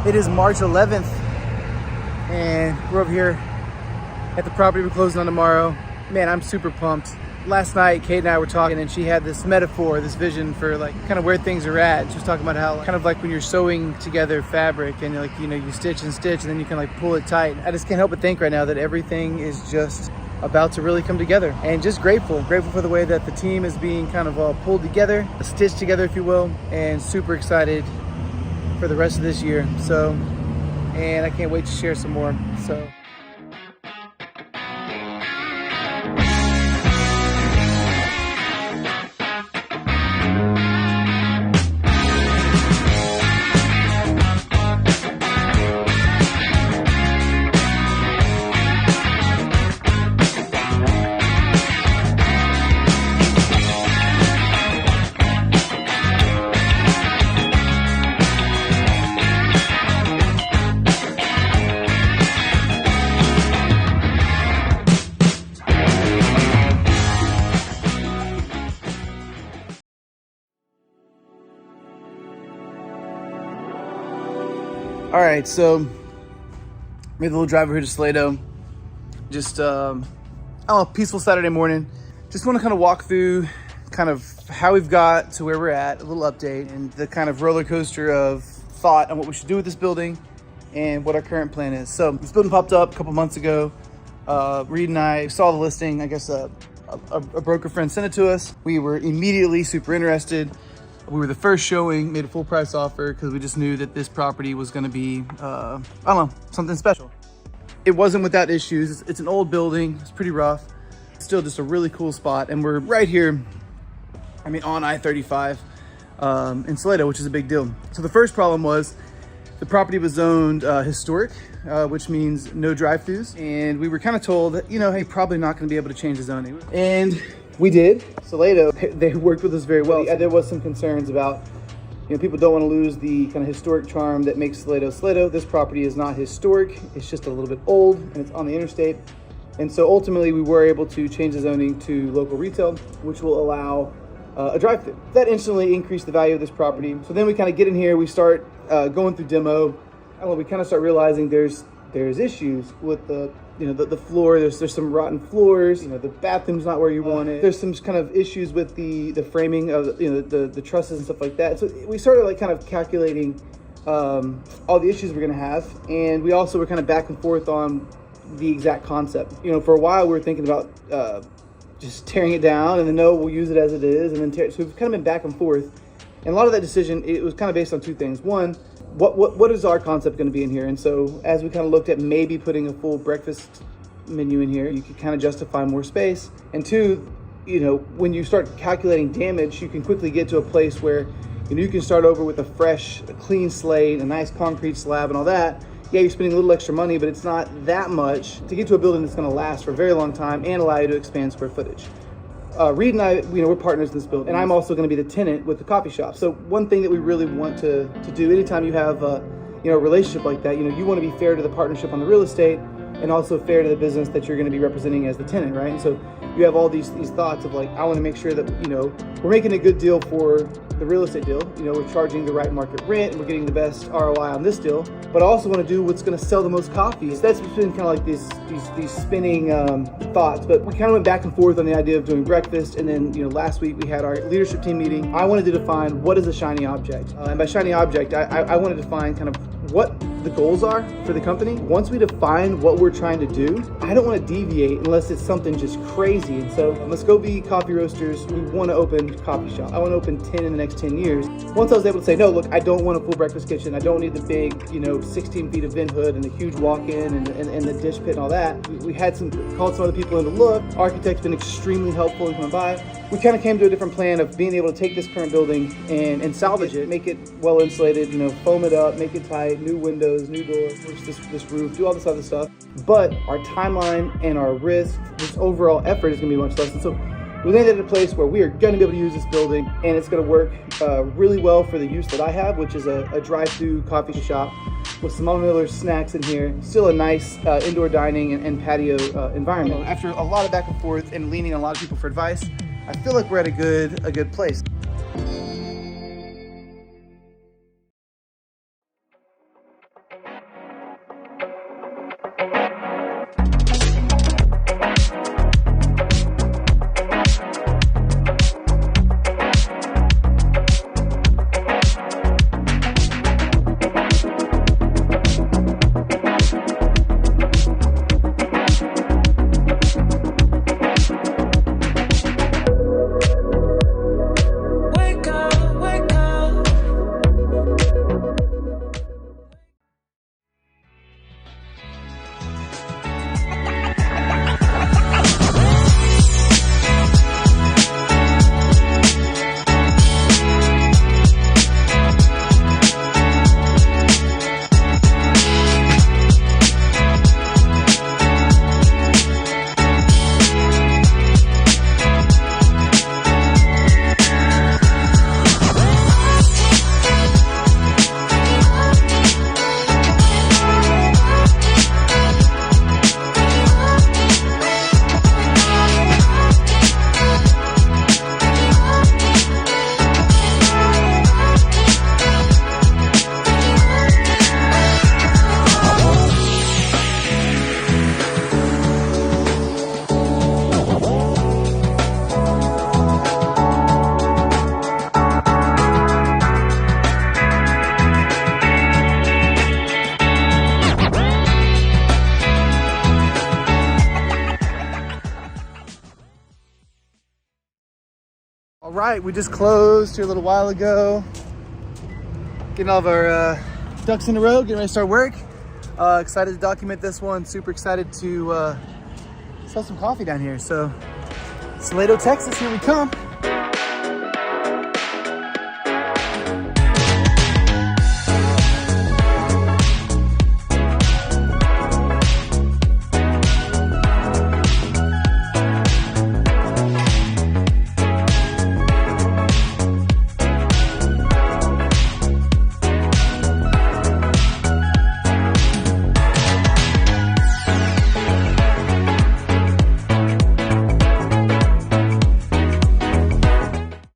It is March 11th and we're over here at the property we're closing on tomorrow. Man, I'm super pumped. Last night, Kate and I were talking and she had this metaphor, this vision for like kind of where things are at. She was talking about how kind of like when you're sewing together fabric and like, you know, you stitch and stitch and then you can like pull it tight. I just can't help but think right now that everything is just about to really come together, and just grateful for the way that the team is being kind of all pulled together, stitched together, if you will, and super excited for the rest of this year. So, and I can't wait to share some more. So. All right, so made a little drive over here to Salado. Just, peaceful Saturday morning. Just want to kind of walk through kind of how we've got to where we're at, a little update, and the kind of roller coaster of thought on what we should do with this building and what our current plan is. So this building popped up a couple months ago. Reed and I saw the listing. I guess a broker friend sent it to us. We were immediately super interested. We were the first showing, made a full price offer because we just knew that this property was going to be, I don't know, something special. It wasn't without issues. It's an old building. It's pretty rough. Still just a really cool spot. And we're right here, I mean, on I-35 in Salado, which is a big deal. So the first problem was the property was zoned historic, which means no drive-thrus. And we were kind of told that, you know, hey, probably not going to be able to change the zoning. And we did. Salado, they worked with us very well. There was some concerns about, you know, people don't want to lose the kind of historic charm that makes Salado Salado. This property is not historic. It's just a little bit old and it's on the interstate. And so ultimately we were able to change the zoning to local retail, which will allow a drive-thru. That instantly increased the value of this property. So then we kind of get in here, we start going through demo. I don't know, we kind of start realizing there's issues with the, you know, the floor. There's some rotten floors. You know, the bathroom's not where you want it. There's some kind of issues with the framing of, you know, the trusses and stuff like that. So we started like kind of calculating all the issues we're gonna have, and we also were kind of back and forth on the exact concept. You know, for a while we were thinking about just tearing it down, and then no, we'll use it as it is, and then so we've kind of been back and forth. And a lot of that decision, it was kind of based on two things. One, what is our concept going to be in here? And so as we kind of looked at maybe putting a full breakfast menu in here, you could kind of justify more space. And two, you know, when you start calculating damage, you can quickly get to a place where, you know, you can start over with a fresh, clean slate, a nice concrete slab and all that. Yeah, you're spending a little extra money, but it's not that much to get to a building that's going to last for a very long time and allow you to expand square footage. Reed and I, you know, we're partners in this building, and I'm also going to be the tenant with the coffee shop. So one thing that we really want to do anytime you have you know, a relationship like that, you know, you want to be fair to the partnership on the real estate and also fair to the business that you're going to be representing as the tenant, right? And so you have all these thoughts of like, I want to make sure that, you know, we're making a good deal for the real estate deal. You know, we're charging the right market rent and we're getting the best ROI on this deal, but I also want to do what's going to sell the most coffee. So that's been kind of like these spinning thoughts, but we kind of went back and forth on the idea of doing breakfast. And then, you know, last week we had our leadership team meeting. I wanted to define what is a shiny object. And by shiny object, I wanted to define kind of what the goals are for the company. Once we define what we're trying to do, I don't want to deviate unless it's something just crazy. And so Muscovy Coffee Roasters, we want to open a coffee shop. I want to open 10 in the next 10 years. Once I was able to say, no, look, I don't want a full breakfast kitchen. I don't need the big, you know, 16 feet of vent hood and the huge walk-in and the dish pit and all that. We had called some other people in to look. Architect's been extremely helpful in coming by. We kind of came to a different plan of being able to take this current building and salvage it, make it well insulated, you know, foam it up, make it tight, new windows, new doors, this roof, do all this other stuff. But our timeline and our risk, this overall effort is going to be much less. And so we landed at a place where we are going to be able to use this building, and it's going to work really well for the use that I have, which is a drive-through coffee shop with some Mama Miller's snacks in here. Still a nice indoor dining and patio environment. After a lot of back and forth and leaning on a lot of people for advice, I feel like we're at a good place. right, we just closed here a little while ago. Getting all of our ducks in a row, getting ready to start work. Excited to document this one. Super excited to sell some coffee down here. So, Salado, Texas, here we come.